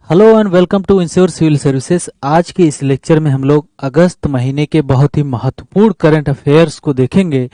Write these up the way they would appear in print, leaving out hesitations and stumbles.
Hello and welcome to ensure civil services. आज के इस लेक्चर में हम लोग अगस्त महीने के बहुत ही महत्वपूर्ण करंट अफेयर्स को देखेंगे।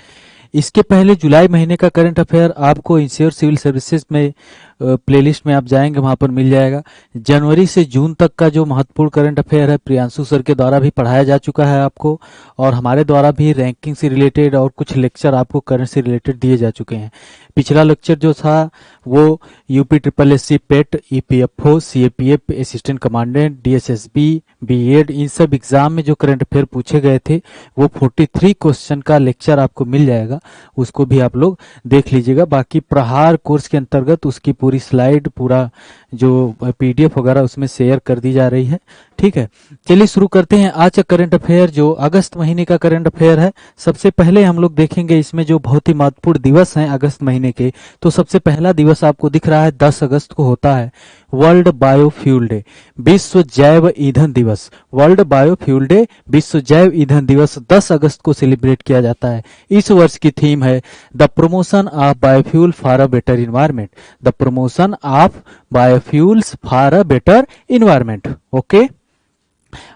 इसके पहले जुलाई महीने का करंट अफेयर आपको इंश्योर सिविल सर्विसेज में प्लेलिस्ट में आप जाएंगे, वहां पर मिल जाएगा। जनवरी से जून तक का जो महत्वपूर्ण करंट अफेयर है प्रियांशु सर के द्वारा भी पढ़ाया जा चुका है आपको, और हमारे द्वारा भी रैंकिंग से रिलेटेड और कुछ लेक्चर आपको करंट से रिलेटेड दिए जा चुके हैं। पिछला लेक्चर जो था वो UP triple S C PET, EPFO, CAPF, assistant commandant, DSSSB, BEd, इन सब एग्जाम में जो करंट अफेयर पूछे गए थे वो 43 क्वेश्चन का लेक्चर आपको मिल जाएगा, उसको भी आप लोग देख लीजिएगा। बाकी प्रहार कोर्स के अंतर्गत उसकी पूरी स्लाइड, पूरा जो पीडीएफ वगैरह उसमें शेयर कर दी जा रही है। ठीक है, चलिए शुरू करते हैं आज का करंट अफेयर जो अगस्त महीने का करंट अफेयर है। सबसे पहले हम लोग देखेंगे इसमें जो बहुत ही महत्वपूर्ण दिवस हैं अगस्त महीने के। तो सबसे पहला दिवस आपको दिख रहा है 10 अगस्त को होता है वर्ल्ड बायोफ्यूल डे, विश्व जैव ईंधन दिवस। वर्ल्ड बायोफ्यूल डे, विश्व जैव ईंधन दिवस 10 अगस्त को सेलिब्रेट किया जाता है। इस वर्ष की थीम है the promotion of biofuel for a better environment. The promotion of biofuels for a better environment. Okay,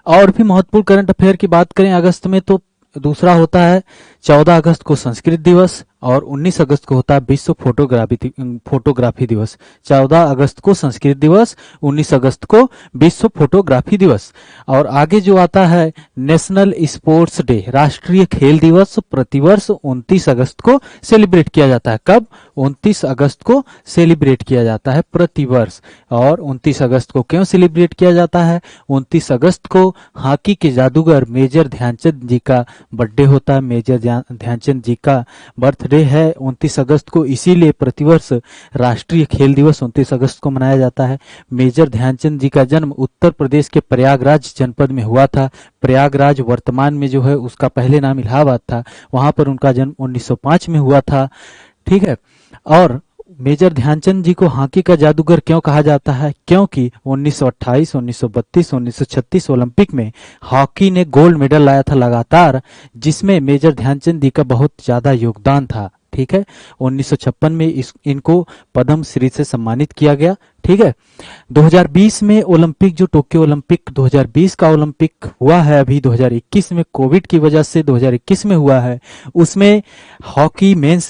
और भी महत्वपूर्ण करंट अफेयर की बात करें अगस्त में तो दूसरा होता है 14 अगस्त को संस्कृत दिवस, और 19 अगस्त को होता है विश्व फोटोग्राफी दिवस। 14 अगस्त को संस्कृत दिवस, 19 अगस्त को विश्व फोटोग्राफी दिवस। और आगे जो आता है नेशनल स्पोर्ट्स डे, राष्ट्रीय खेल दिवस, प्रतिवर्ष 29 अगस्त को सेलिब्रेट किया जाता है। कब? 29 अगस्त को सेलिब्रेट किया जाता है प्रतिवर्ष। और 29 अगस्त को क्यों सेलिब्रेट किया जाता है? 29 अगस्त को हॉकी के जादूगर मेजर ध्यानचंद जी का बर्थडे होता है। मेजर ध्यानचंद जी का बर्थडे है 29 अगस्त को, इसीलिए प्रतिवर्ष राष्ट्रीय खेल दिवस 29 अगस्त को मनाया जाता है। मेजर ध्यानचंद जी का जन्म उत्तर प्रदेश के प्रयागराज जनपद में हुआ था। प्रयागराज वर्तमान में जो है उसका पहले नाम इलाहाबाद था, वहां पर उनका जन्म 1905 में हुआ था। ठीक है, और मेजर ध्यानचंद जी को हॉकी का जादूगर क्यों कहा जाता है? क्योंकि 1928, 1932, 1936 ओलंपिक में हॉकी ने गोल्ड मेडल लाया था लगातार, जिसमें मेजर ध्यानचंद जी का बहुत ज्यादा योगदान था। ठीक है, 1956 में इनको पद्म श्री से सम्मानित किया गया। ठीक है, 2020 में ओलंपिक, जो टोक्यो ओलंपिक 2020 का ओलंपिक हुआ है, अभी 2021 में कोविड की वजह से 2021 में हुआ है, उसमें हॉकी मेंस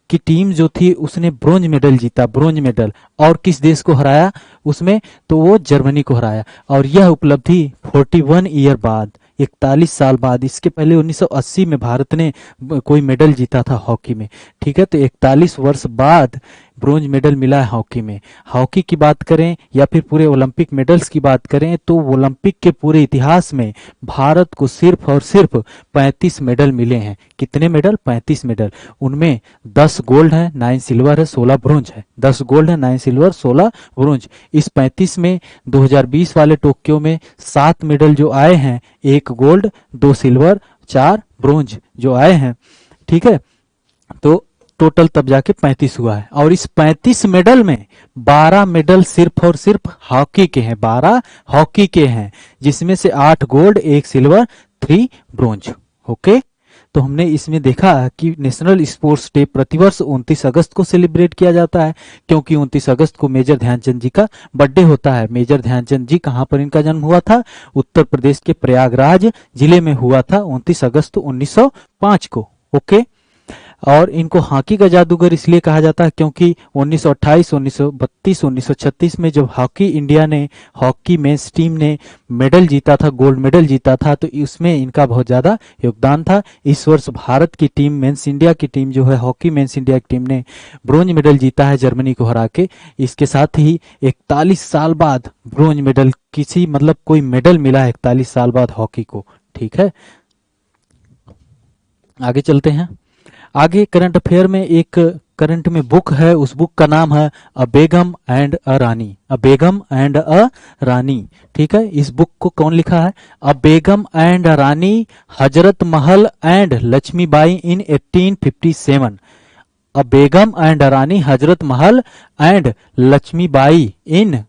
की टीम जो थी उसने ब्रोंज मेडल जीता, ब्रोंज मेडल। और किस देश को हराया उसमें? तो वो जर्मनी को हराया। और यह उपलब्धि 41 ईयर बाद, 41 साल बाद, इसके पहले 1980 में भारत ने कोई मेडल जीता था हॉकी में। ठीक है, तो 41 वर्ष बाद ब्रोंज मेडल मिला है हॉकी में। हॉकी की बात करें या फिर पूरे ओलंपिक मेडल्स की बात करें तो ओलंपिक के पूरे इतिहास में भारत को सिर्फ और सिर्फ 35 मेडल मिले हैं। कितने मेडल? 35 मेडल। उनमें 10 गोल्ड है, 9 सिल्वर है, 16 ब्रोंज है। 10 गोल्ड है, 9 सिल्वर, 16 ब्रोंज। इस 35 में 2020 वाले टोक्यो में 7 मेडल जो आए हैं, 1 गोल्ड, 2 सिल्वर, 4 ब्रोंज जो आए हैं। ठीक है, तो टोटल तब जाके 35 हुआ है। और इस 35 मेडल में 12 मेडल सिर्फ और सिर्फ हॉकी के हैं, 12 हॉकी के हैं, जिसमें से 8 गोल्ड, 1 सिल्वर, 3 ब्रोंज। ओके, तो हमने इसमें देखा कि नेशनल स्पोर्ट्स डे प्रतिवर्ष 29 अगस्त को सेलिब्रेट किया जाता है, क्योंकि 29 अगस्त को मेजर ध्यानचंद जी का बर्थडे होता है। मेजर ध्यानचंद जी कहां पर इनका जन्म हुआ था? उत्तर प्रदेश के प्रयागराज जिले में हुआ था 29 अगस्त 1905 को। ओके, और इनको हॉकी का जादूगर इसलिए कहा जाता है क्योंकि 1928, 1932, 1936 में जब हॉकी इंडिया ने, हॉकी मेंस टीम ने मेडल जीता था, गोल्ड मेडल जीता था, तो इसमें इनका बहुत ज्यादा योगदान था। इस वर्ष भारत की टीम, मेंस इंडिया की टीम जो है, हॉकी मेंस इंडिया की टीम ने ब्रोंज मेडल जीता है जर्मनी को हरा के। इसके साथ ही 41 साल बाद ब्रोंज मेडल, किसी मतलब कोई मेडल मिला है 41 साल बाद हॉकी को। ठीक है, आगे चलते हैं। आगे करंट अफेयर में एक करंट में बुक है, उस बुक का नाम है अ Begum and a Rani. A Begum and a रानी। ठीक है, इस बुक को कौन लिखा है? अ Begum and a Rani, Hazrat Mahal and Lakshmibai in 1857। A Begum and a Rani, Hazrat Mahal and Lakshmibai in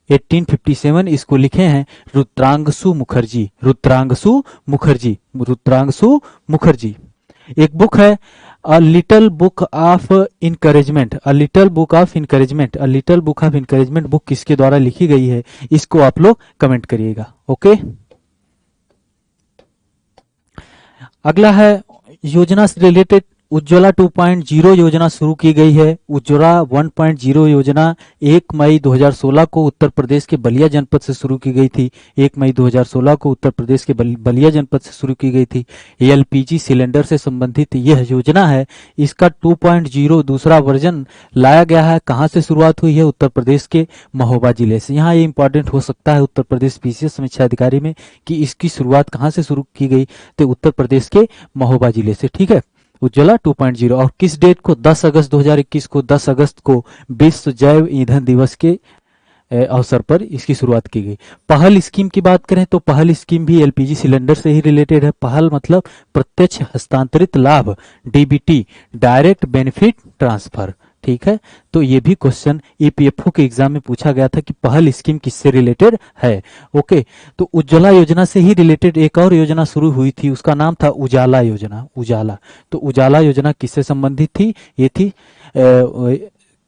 1857। इसको लिखे हैं रुद्रांगसु मुखर्जी, रुद्रांगसु मुखर्जी, रुद्रांगसु मुखर्जी। एक बुक है a little book of encouragement, a little book of encouragement, a little book of encouragement book किसके द्वारा लिखी गई है, इसको आप लोग कमेंट करिएगा। ओके, अगला है योजना से रिलेटेड, उज्ज्वला 2.0 योजना शुरू की गई है। उज्ज्वला 1.0 योजना 1 मई 2016 को उत्तर प्रदेश के बलिया जनपद से शुरू की गई थी। 1 मई 2016 को उत्तर प्रदेश के बलिया जनपद से शुरू की गई थी। एलपीजी सिलेंडर से संबंधित यह योजना है। इसका 2.0 दूसरा वर्जन लाया गया है। कहाँ से शुरुआत हुई है, उत्तर प्रदेश के महोबा जिले से। यहाँ ये इंपॉर्टेंट हो सकता है उत्तर प्रदेश पीसीएस समीक्षा अधिकारी में कि इसकी शुरुआत कहाँ से शुरू की गई, तो उत्तर प्रदेश के महोबा जिले से। ठीक है, उज्ज्वला 2.0। और किस डेट को, 10 अगस्त 2021 को, 10 अगस्त को विश्व जैव ईंधन दिवस के अवसर पर इसकी शुरुआत की गई। पहल स्कीम की बात करें तो पहल स्कीम भी एलपीजी सिलेंडर से ही रिलेटेड है। पहल मतलब प्रत्यक्ष हस्तांतरित लाभ, डीबीटी, डायरेक्ट बेनिफिट ट्रांसफर। ठीक है, तो ये भी क्वेश्चन ईपीएफओ के एग्जाम में पूछा गया था कि पहल स्कीम किससे रिलेटेड है। ओके, तो उज्ज्वला योजना से ही रिलेटेड एक और योजना शुरू हुई थी, उसका नाम था उजाला योजना। उजाला, तो उजाला योजना किससे संबंधित थी, ये थी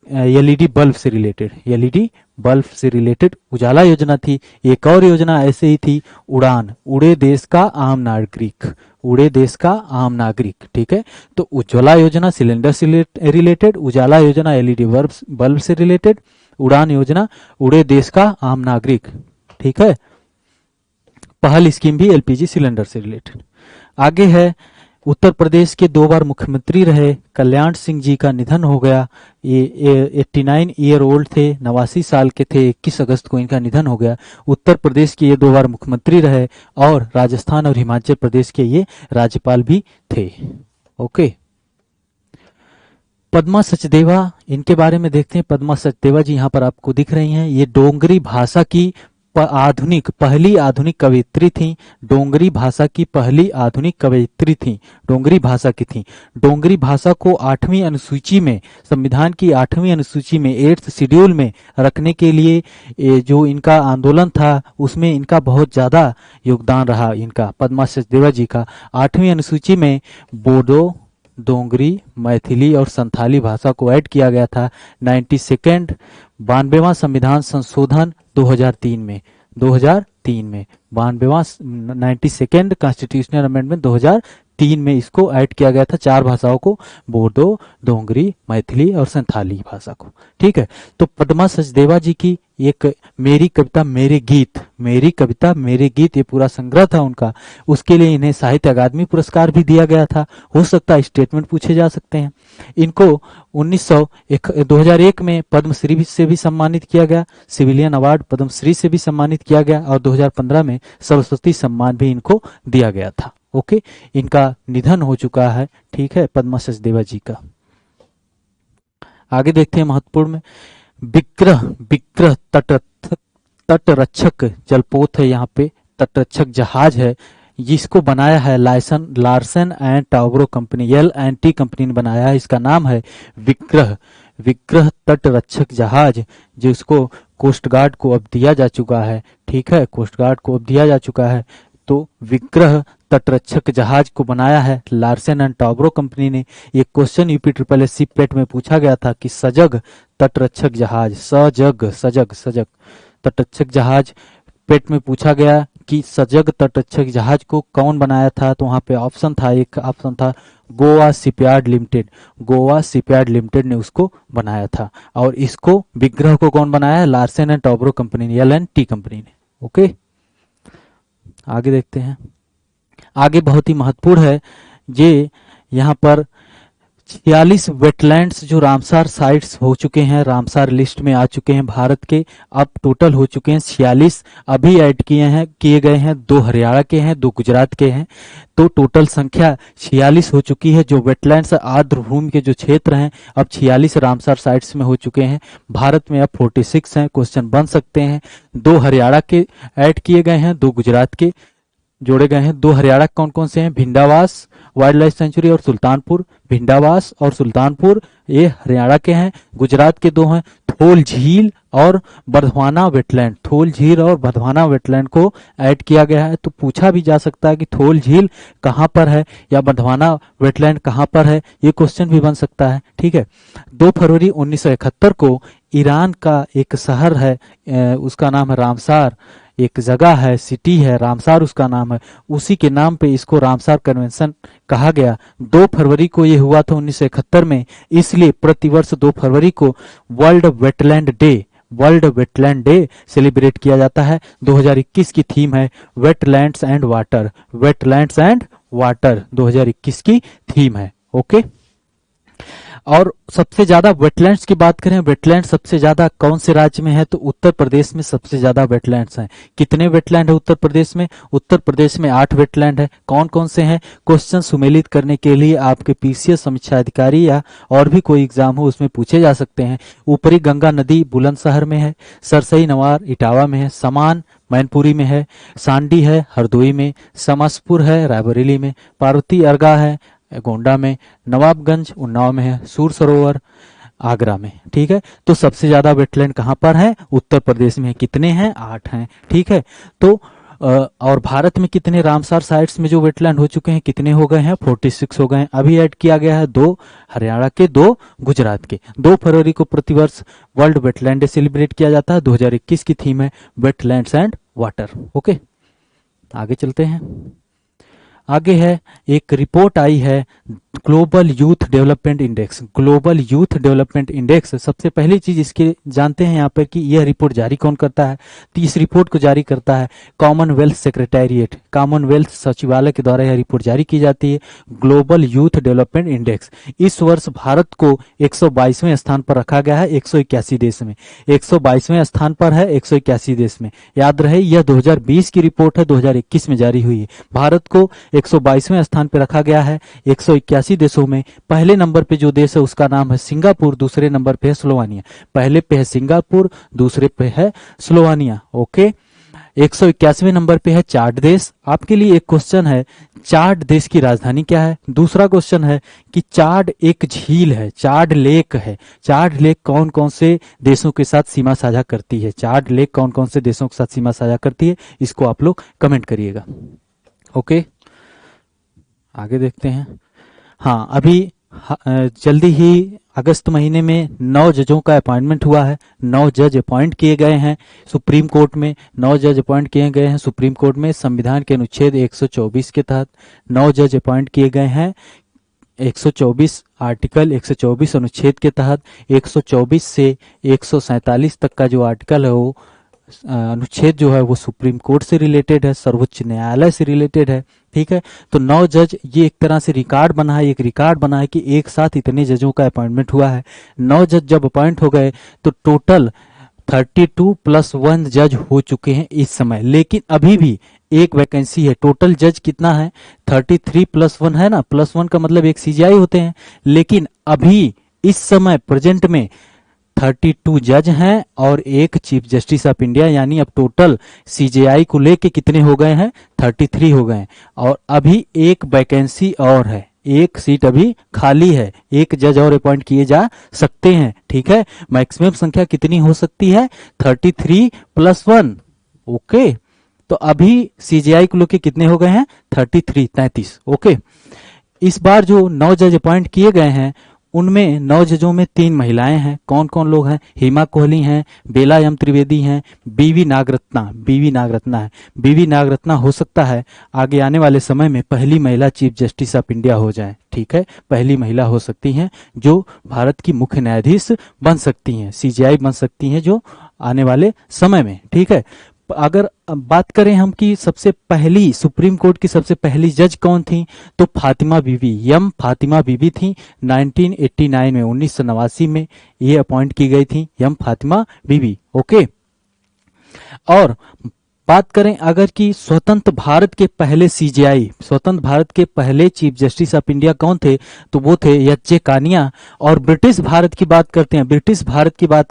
एलईडी बल्ब से रिलेटेड। एलईडी बल्ब से रिलेटेड उजाला योजना थी। एक और योजना ऐसे ही थी, उड़ान, उड़े देश का आम नागरिक, उड़े देश का आम नागरिक। ठीक है, तो उज्ज्वला योजना सिलेंडर से रिलेटेड, उजाला योजना एलईडी बल्ब से रिलेटेड, उड़ान योजना उड़े देश का आम नागरिक। ठीक है, पहल स्कीम भी एलपीजी सिलेंडर से रिलेटेड। आगे है, उत्तर प्रदेश के 2 बार मुख्यमंत्री रहे कल्याण सिंह जी का निधन हो गया। ये 89 ईयर ओल्ड थे, 89 साल के थे। 21 अगस्त को इनका निधन हो गया। उत्तर प्रदेश के ये 2 बार मुख्यमंत्री रहे और राजस्थान और हिमाचल प्रदेश के ये राज्यपाल भी थे। ओके, पद्मा सचदेवा, इनके बारे में देखते हैं। पद्मा सचदेवा जी यहाँ पर आपको दिख रही हैं। ये डोंगरी भाषा की पहली आधुनिक कवयित्री थी। डोंगरी भाषा की पहली आधुनिक कवयित्री थी, डोंगरी भाषा की थी। डोंगरी भाषा को 8वीं अनुसूची में, संविधान की 8वीं अनुसूची में, 8th शेड्यूल में रखने के लिए जो इनका आंदोलन था उसमें इनका बहुत ज्यादा योगदान रहा। इनका, पद्मा सचदेवा जी का 8वीं अनुसूची में बोडो, डोंगरी, मैथिली और संथाली भाषा को ऐड किया गया था। 92वां संविधान संशोधन 2003 में, 2003 में 92वां 92nd कॉन्स्टिट्यूशनल अमेंडमेंट 2003 में इसको ऐड किया गया था। 4 भाषाओं को, बोडो, डोंगरी, मैथिली और संथाली भाषा को। ठीक है, तो पद्मा सचदेवा जी की एक मेरी कविता मेरे गीत, मेरी कविता मेरे गीत, ये पूरा संग्रह था उनका। उसके लिए इन्हें साहित्य अकादमी पुरस्कार भी दिया गया था। हो सकता है स्टेटमेंट पूछे जा सकते हैं। इनको 2001 में पद्मश्री से भी सम्मानित किया गया, सिविलियन अवार्ड पद्मश्री से भी सम्मानित किया गया और 2015 में सरस्वती सम्मान भी इनको दिया गया था। ओके, इनका निधन हो चुका है। ठीक है, पद्मा सचदेवा जी का। आगे देखते हैं महत्वपूर्ण में, विग्रह, विग्रह तटरक्षक जलपोत है, यहाँ पे तटरक्षक जहाज है जिसको बनाया है Larsen and Toubro company, L&T company ने बनाया है। इसका नाम है विग्रह, विग्रह तटरक्षक जहाज, जिसको कोस्ट गार्ड को अब दिया जा चुका है। ठीक है, कोस्ट गार्ड को अब दिया जा चुका है। तो विग्रह तटरक्षक जहाज को बनाया है लार्सन एंड टाउब्रो कंपनी ने। ये क्वेश्चन यूपी ट्रिपल एस पेट में पूछा गया था कि सजग तटरक्षक जहाज, सजग सजग सजग तटरक्षक जहाज पेट में पूछा गया कि सजग तटरक्षक जहाज को कौन बनाया था। तो वहां पे ऑप्शन था, एक ऑप्शन था Goa shipyard limited, Goa shipyard limited ने उसको बनाया था। और इसको विग्रह को कौन बनाया है, लार्सन एंड टाउब्रो कंपनी ने, L&T कंपनी ने। ओके, आगे देखते हैं। आगे बहुत ही महत्वपूर्ण है, ये यहाँ पर 46 वेटलैंड्स जो रामसार साइट्स हो चुके हैं, रामसार लिस्ट में आ चुके हैं भारत के। अब टोटल हो चुके हैं 46, अभी ऐड किए गए हैं। 2 हरियाणा के हैं, 2 गुजरात के हैं। तो टोटल संख्या 46 हो चुकी है। जो वेटलैंड्स आर्द्र भूमि के जो क्षेत्र हैं, अब 46 रामसार साइट्स में हो चुके हैं। भारत में अब 46 हैं। क्वेश्चन बन सकते हैं। 2 हरियाणा के ऐड किए गए हैं, 2 गुजरात के जोड़े गए हैं। 2 हरियाणा कौन कौन से हैं, भिंडावास वाइल्ड लाइफ सेंचुरी और सुल्तानपुर, भिंडावास और सुल्तानपुर ये हरियाणा के हैं। गुजरात के 2 हैं, थोल झील और बर्धवाना वेटलैंड, थोल झील और बर्धवाना वेटलैंड को ऐड किया गया है। तो पूछा भी जा सकता है कि थोल झील कहाँ पर है या बर्धवाना वेटलैंड कहाँ पर है, ये क्वेश्चन भी बन सकता है। ठीक है, 2 फरवरी 1971 को ईरान का एक शहर है, उसका नाम है रामसार, एक जगह है, सिटी है रामसार उसका नाम है, उसी के नाम पे इसको रामसार कन्वेंशन कहा गया। 2 फरवरी को ये हुआ था 1971 में, इसलिए प्रतिवर्ष 2 फरवरी को वर्ल्ड वेटलैंड डे सेलिब्रेट किया जाता है। 2021 की थीम है wetlands and water, wetlands and water 2021 की थीम है। ओके, और सबसे ज्यादा वेटलैंड्स की बात करें, वेटलैंड सबसे ज्यादा कौन से राज्य में है, तो उत्तर प्रदेश में सबसे ज्यादा वेटलैंड्स हैं। कितने वेटलैंड है उत्तर प्रदेश में? उत्तर प्रदेश में 8 वेटलैंड है। कौन कौन से हैं? क्वेश्चन सुमेलित करने के लिए आपके पीसीएस समीक्षा अधिकारी या और भी कोई एग्जाम हो उसमें पूछे जा सकते हैं। ऊपरी गंगा नदी बुलंदशहर में है, सरसई नवार इटावा में है, समान मैनपुरी में है, सांडी है हरदोई में, समसपुर है रायबरेली में, पार्वती अर्गा है गोंडा में, नवाबगंज उन्नाव में है, सूर सरोवर आगरा में। ठीक है, तो सबसे ज्यादा वेटलैंड कहाँ पर है? उत्तर प्रदेश में। कितने हैं? 8 हैं। ठीक है, तो और भारत में कितने रामसार साइट्स में जो वेटलैंड हो चुके हैं, कितने हो गए हैं? 46 हो गए हैं। अभी ऐड किया गया है 2 हरियाणा के, 2 गुजरात के। 2 फरवरी को प्रतिवर्ष वर्ल्ड वेटलैंड डे सेलिब्रेट किया जाता है। 2021 की थीम है वेटलैंड्स एंड वाटर। ओके, आगे चलते हैं। आगे है एक रिपोर्ट आई है global youth development index, global youth development index. सबसे पहली चीज इसके जानते हैं यहाँ पर कि यह रिपोर्ट जारी कौन करता है? तो इस रिपोर्ट को जारी करता है कॉमनवेल्थ सेक्रेटेरिएट, कॉमनवेल्थ सचिवालय के द्वारा यह रिपोर्ट जारी की जाती है, ग्लोबल यूथ डेवलपमेंट इंडेक्स। इस वर्ष भारत को 122वें स्थान पर रखा गया है 181 देश में, 122वें स्थान पर है 181 देश में। याद रहे यह 2020 की रिपोर्ट है, 2021 में जारी हुई है। भारत को 122वें स्थान पर रखा गया है 181 देशों में। पहले नंबर पे जो देश है उसका नाम है सिंगापुर, दूसरे नंबर पे है स्लोवानिया। पहले पे है सिंगापुर, दूसरे पे है स्लोवानिया। ओके, 181वें नंबर पे है चाड देश। आपके लिए एक क्वेश्चन है, चाड देश की राजधानी क्या है? दूसरा क्वेश्चन है कि चाड एक झील है, चाड लेक है, चाड लेक कौन कौन से देशों के साथ सीमा साझा करती है? चाड लेक कौन कौन से देशों के साथ सीमा साझा करती है? इसको आप लोग कमेंट करिएगा। ओके, आगे देखते हैं। हाँ, अभी जल्दी ही अगस्त महीने में 9 जजों का अपॉइंटमेंट हुआ है। 9 जज अपॉइंट किए गए हैं सुप्रीम कोर्ट में, 9 जज अपॉइंट किए गए हैं सुप्रीम कोर्ट में। संविधान के अनुच्छेद 124 के तहत 9 जज अपॉइंट किए गए हैं। 124 आर्टिकल 124 अनुच्छेद के तहत 124 से 147 तक का जो आर्टिकल है वो अनुच्छेद जो है वो सुप्रीम कोर्ट से रिलेटेड है, सर्वोच्च न्यायालय से रिलेटेड है। ठीक है, तो 9 जज, ये एक तरह से रिकॉर्ड बना है, एक रिकॉर्ड बना है कि एक साथ इतने जजों का अपॉइंटमेंट हुआ है। 9 जज जब अपॉइंट हो गए तो टोटल 32 + 1 जज हो चुके हैं इस समय, लेकिन अभी भी एक वैकेंसी है। टोटल जज कितना है? 33 + 1 है ना, +1 का मतलब एक सीजीआई होते हैं, लेकिन अभी इस समय प्रेजेंट में 32 जज हैं और एक चीफ जस्टिस ऑफ इंडिया, यानी अब टोटल सीजेआई को लेके कितने हो गए हैं? 33 हो गए हैं। और अभी एक वैकेंसी और है, एक सीट अभी खाली है, एक जज और अपॉइंट किए जा सकते हैं। ठीक है, मैक्सिमम संख्या कितनी हो सकती है? 33 + 1। ओके, तो अभी सीजेआई को लेके कितने हो गए हैं? 33। ओके, इस बार जो 9 जज अपॉइंट किए गए हैं उनमें 9 जजों में 3 महिलाएं हैं। कौन कौन लोग हैं? हेमा कोहली हैं, बेला एम त्रिवेदी हैं, बीवी नागरत्ना है। बीवी नागरत्ना हो सकता है आगे आने वाले समय में पहली महिला चीफ जस्टिस ऑफ इंडिया हो जाए। ठीक है, पहली महिला हो सकती हैं जो भारत की मुख्य न्यायाधीश बन सकती हैं, सीजेआई बन सकती हैं जो आने वाले समय में। ठीक है, अगर बात करें हम कि सबसे पहली सुप्रीम कोर्ट की सबसे पहली जज कौन थी, तो फातिमा बीवी, यम फातिमा बीवी थी। 1989 में, 1989 में ये अपॉइंट की गई थी यम फातिमा बीवी। ओके, और बात करें अगर कि स्वतंत्र भारत के पहले सीजेआई, स्वतंत्र भारत के पहले चीफ जस्टिस ऑफ इंडिया कौन थे, तो वो थे एच.जे. कानिया। और ब्रिटिश भारत की बात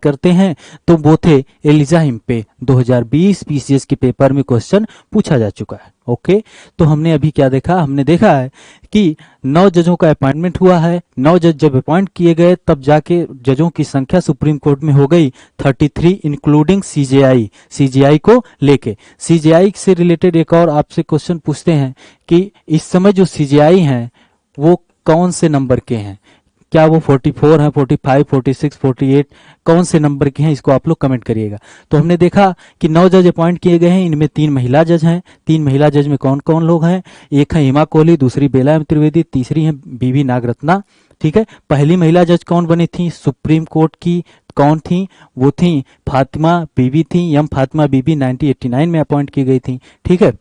करते हैं तो वो थे एलिजा हिम्पे। 2020 पीसीएस के पेपर में क्वेश्चन पूछा जा चुका है। ओके, तो हमने अभी क्या देखा, हमने देखा है कि 9 जजों का अपॉइंटमेंट हुआ है। 9 जज जब अपॉइंट किए गए तब जाके जजों की संख्या सुप्रीम कोर्ट में हो गई 33, इंक्लूडिंग सीजेआई, सीजेआई को लेके। सीजेआई से रिलेटेड एक और आपसे क्वेश्चन पूछते हैं कि इस समय जो सीजेआई हैं वो कौन से नंबर के हैं, क्या वो 44 हैं, 45, 46, 48, कौन से नंबर के हैं, इसको आप लोग कमेंट करिएगा। तो हमने देखा कि 9 जज अपॉइंट किए गए हैं, इनमें 3 महिला जज हैं। 3 महिला जज में कौन कौन लोग हैं, एक है हिमा कोहली, दूसरी बेला एम त्रिवेदी, तीसरी है बीवी नागरत्ना। ठीक है, पहली महिला जज कौन बनी थी सुप्रीम कोर्ट की, कौन थी, वो थी फातिमा बीबी थी, एम फातिमा बीबी 1989 में अपॉइंट की गई थी। ठीक है,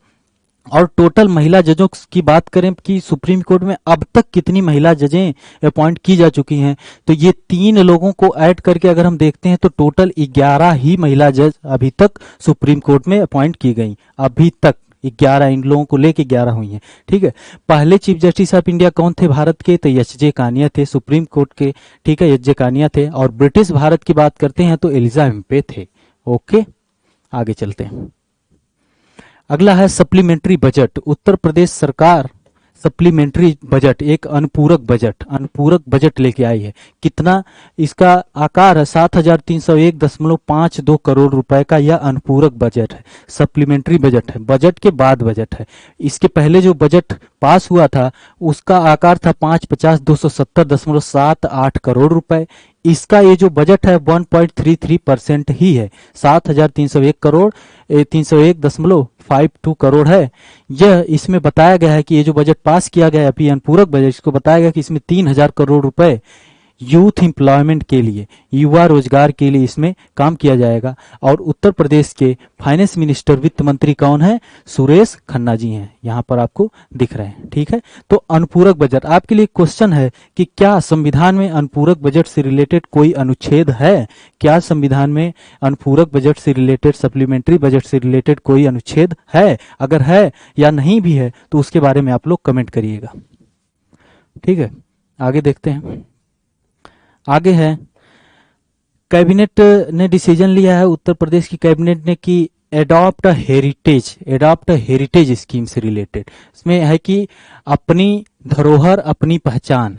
और टोटल महिला जजों की बात करें कि सुप्रीम कोर्ट में अब तक कितनी महिला जजें अपॉइंट की जा चुकी हैं, तो ये 3 लोगों को ऐड करके अगर हम देखते हैं तो टोटल 11 ही महिला जज अभी तक सुप्रीम कोर्ट में अपॉइंट की गई। अभी तक 11, इन लोगों को लेके 11 हुई हैं। ठीक है, पहले चीफ जस्टिस ऑफ इंडिया कौन थे भारत के, तो एच जे कानिया थे सुप्रीम कोर्ट के। ठीक है, एच जे कानिया थे। और ब्रिटिश भारत की बात करते हैं तो एलिजा हेम्पे थे। ओके, आगे चलते हैं। अगला है सप्लीमेंट्री बजट। उत्तर प्रदेश सरकार सप्लीमेंट्री बजट, एक अनुपूरक बजट लेके आई है। कितना इसका आकार है, 7,301.52 करोड़ रुपए का यह अनुपूरक बजट है। सप्लीमेंट्री बजट है, बजट के बाद बजट है। इसके पहले जो बजट पास हुआ था उसका आकार था 5,50,270.78 करोड़ रुपए। इसका ये जो बजट है 1.33% ही है, 7,301 करोड़ 301.52 करोड़ है। यह इसमें बताया गया है कि ये जो बजट पास किया गया है अभी अनुपूरक बजट, इसको बताया गया कि इसमें 3,000 करोड़ रुपए यूथ एम्प्लॉयमेंट के लिए, युवा रोजगार के लिए इसमें काम किया जाएगा। और उत्तर प्रदेश के फाइनेंस मिनिस्टर, वित्त मंत्री कौन है, सुरेश खन्ना जी हैं, यहां पर आपको दिख रहे हैं। ठीक है, तो अनुपूरक बजट आपके लिए क्वेश्चन है कि क्या संविधान में अनुपूरक बजट से रिलेटेड कोई अनुच्छेद है, क्या संविधान में अनुपूरक बजट से रिलेटेड, सप्लीमेंट्री बजट से रिलेटेड कोई अनुच्छेद है, अगर है या नहीं भी है तो उसके बारे में आप लोग कमेंट करिएगा। ठीक है, आगे देखते हैं। आगे है, कैबिनेट ने डिसीजन लिया है, उत्तर प्रदेश की कैबिनेट ने, कि एडॉप्ट हेरिटेज स्कीम से रिलेटेड। इसमें है कि अपनी धरोहर अपनी पहचान,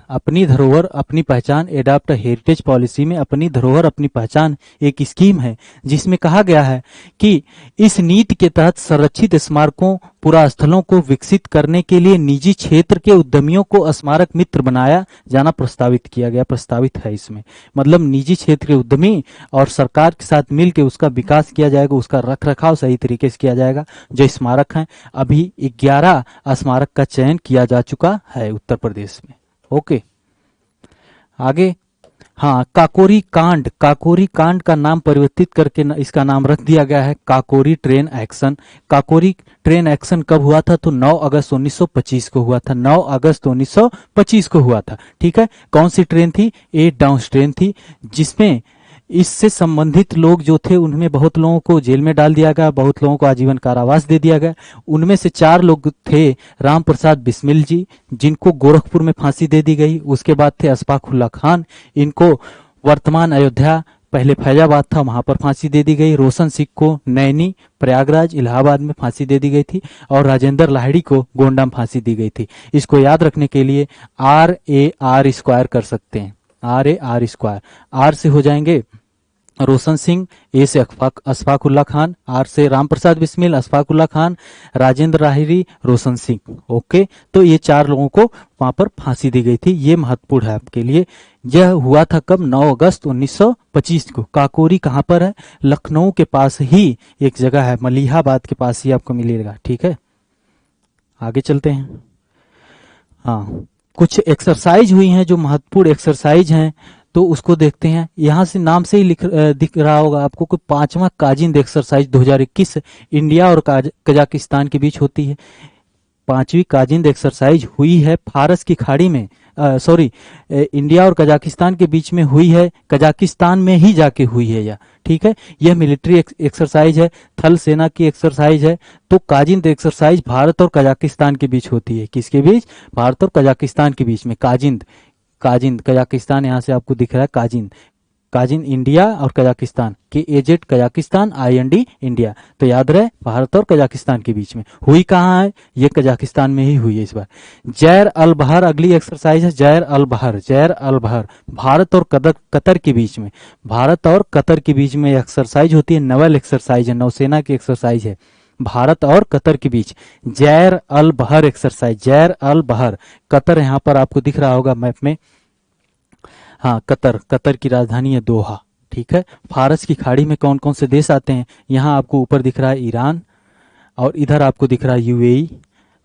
एडॉप्ट हेरिटेज पॉलिसी में अपनी धरोहर अपनी पहचान एक स्कीम है, जिसमें कहा गया है कि इस नीति के तहत संरक्षित स्मारकों, पुरास्थलों को विकसित करने के लिए निजी क्षेत्र के उद्यमियों को स्मारक मित्र बनाया जाना प्रस्तावित है। इसमें मतलब निजी क्षेत्र के उद्यमी और सरकार के साथ मिलकर उसका विकास किया जाएगा, उसका रख रखाव सही तरीके से किया जाएगा। जो स्मारक हैं, अभी 11 स्मारक का चयन किया जा चुका है उत्तर प्रदेश में। ओके, आगे। हाँ, काकोरी कांड का नाम परिवर्तित करके इसका नाम रख दिया गया है Kakori train action. Kakori train action कब हुआ था, तो 9 अगस्त 1925 को हुआ था, 9 अगस्त 1925 को हुआ था। ठीक है, कौन सी ट्रेन थी, 8 डाउन ट्रेन थी, जिसमें इससे संबंधित लोग जो थे उनमें बहुत लोगों को जेल में डाल दिया गया, बहुत लोगों को आजीवन कारावास दे दिया गया। उनमें से 4 लोग थे, राम प्रसाद बिस्मिल जी, जिनको गोरखपुर में फांसी दे दी गई। उसके बाद थे अशफाकुल्ला खान, इनको वर्तमान अयोध्या, पहले फैजाबाद था, वहां पर फांसी दे दी गई। रोशन सिंह को नैनी, प्रयागराज, इलाहाबाद में फांसी दे दी गई थी। और राजेंद्र लाहिड़ी को गोंडा में फांसी दी गई थी। इसको याद रखने के लिए RAR² कर सकते हैं, RAR²। आर से हो जाएंगे रोशन सिंह, ए से अशफाकुल्ला खान, आर से राम प्रसाद बिस्मिल, अशफाकुल्ला खान, राजेंद्र लाहिड़ी, रोशन सिंह। ओके, तो ये 4 लोगों को वहां पर फांसी दी गई थी। ये महत्वपूर्ण है आपके लिए। यह हुआ था कब, 9 अगस्त 1925 को। काकोरी कहां पर है, लखनऊ के पास ही एक जगह है, मलिहाबाद के पास ही आपको मिलेगा। ठीक है, आगे चलते हैं। हाँ, कुछ एक्सरसाइज हुई हैं जो महत्वपूर्ण एक्सरसाइज हैं, तो उसको देखते हैं। यहां से नाम से ही दिख रहा होगा आपको कि 5वां काजिंद एक्सरसाइज 2021 इंडिया और कजाकिस्तान के बीच होती है। 5वीं काजिंद एक्सरसाइज हुई है फारस की खाड़ी में, इंडिया और कजाकिस्तान के बीच में हुई है, कजाकिस्तान में ही जाके हुई है यह। ठीक है, यह मिलिट्री एक्सरसाइज है, थल सेना की एक्सरसाइज है। तो काजिंद एक्सरसाइज भारत और कजाकिस्तान के बीच होती है। किसके बीच, भारत और कजाकिस्तान के बीच में। काजिंद कजाकिस्तान यहां से आपको दिख रहा है काजिंद। काजिन इंडिया और Kazakhstan, KAZ Kazakhstan, IND India. तो याद रहे भारत और कजाकिस्तान के बीच में हुई कहाँ है, ये कजाकिस्तान में ही हुई है इस बार। जैर अल बहर, अगली एक्सरसाइज है जैर अल बहर। जैर अल बहर भारत और कतर के बीच में, भारत और कतर के बीच में एक्सरसाइज होती है, नवल एक्सरसाइज है, नौसेना की एक्सरसाइज है भारत और कतर के बीच। जैर अल बहर एक्सरसाइज, जैर अल बहर। कतर यहाँ पर आपको दिख रहा होगा मैप में, हाँ कतर, कतर की राजधानी है दोहा, ठीक है। फारस की खाड़ी में कौन कौन से देश आते हैं, यहाँ आपको ऊपर दिख रहा है ईरान, और इधर आपको दिख रहा है UAE,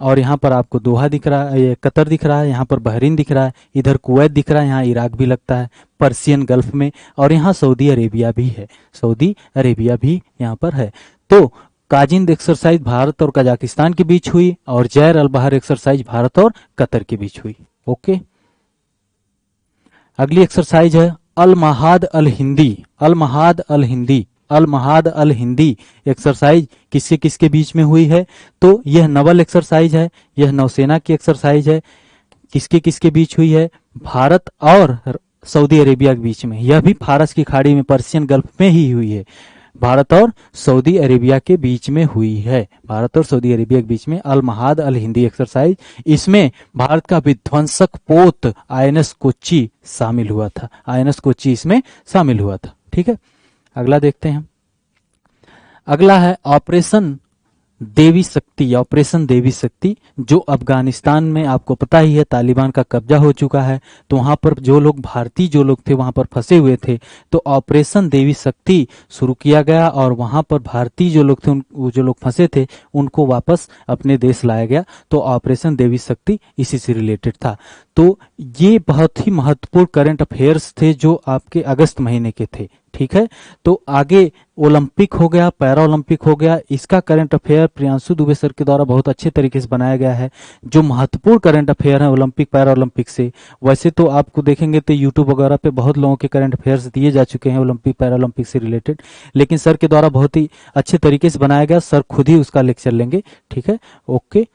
और यहाँ पर आपको दोहा दिख रहा है, ये कतर दिख रहा है, यहाँ पर बहरीन दिख रहा है, इधर कुवैत दिख रहा है, यहाँ इराक भी लगता है पर्सियन गल्फ में, और यहाँ सऊदी अरेबिया भी है, सऊदी अरेबिया भी यहाँ पर है। तो काजिंद एक्सरसाइज भारत और कजाकिस्तान के बीच हुई, और जैर अल बहर एक्सरसाइज भारत और कतर के बीच हुई। ओके, अगली एक्सरसाइज है अल महाद अल हिंदी। अल महाद अल हिंदी, अल महाद अल हिंदी एक्सरसाइज किसके किसके बीच में हुई है, तो यह नवल एक्सरसाइज है, यह नौसेना की एक्सरसाइज है। किसके किसके बीच हुई है, भारत और सऊदी अरेबिया के बीच में, यह भी फारस की खाड़ी में पर्सियन गल्फ में ही हुई है, भारत और सऊदी अरेबिया के बीच में हुई है, भारत और सऊदी अरेबिया के बीच में अल महाद अल हिंदी एक्सरसाइज। इसमें भारत का विध्वंसक पोत INS कोच्चि शामिल हुआ था, INS कोच्चि इसमें शामिल हुआ था, ठीक है। अगला देखते हैं, अगला है ऑपरेशन देवी शक्ति। ऑपरेशन देवी शक्ति जो अफगानिस्तान में आपको पता ही है तालिबान का कब्जा हो चुका है, तो वहां पर जो लोग भारतीय जो लोग थे वहां पर फंसे हुए थे, तो ऑपरेशन देवी शक्ति शुरू किया गया, और वहां पर भारतीय जो लोग थे वो जो लोग फंसे थे उनको वापस अपने देश लाया गया। तो ऑपरेशन देवी शक्ति इसी से रिलेटेड था। तो ये बहुत ही महत्वपूर्ण करंट अफेयर्स थे जो आपके अगस्त महीने के थे, ठीक है। तो आगे ओलंपिक हो गया, पैरा ओलंपिक हो गया, इसका current affair Priyanshu Dubey sir के द्वारा बहुत अच्छे तरीके से बनाया गया है। जो महत्वपूर्ण करंट अफेयर है ओलंपिक पैरा ओलंपिक से, वैसे तो आपको देखेंगे तो यूट्यूब वगैरह पे बहुत लोगों के करंट अफेयर्स दिए जा चुके हैं ओलंपिक पैरा ओलंपिक से रिलेटेड, लेकिन सर के द्वारा बहुत ही अच्छे तरीके से बनाया गया, सर खुद ही उसका लेक्चर लेंगे, ठीक है। ओके।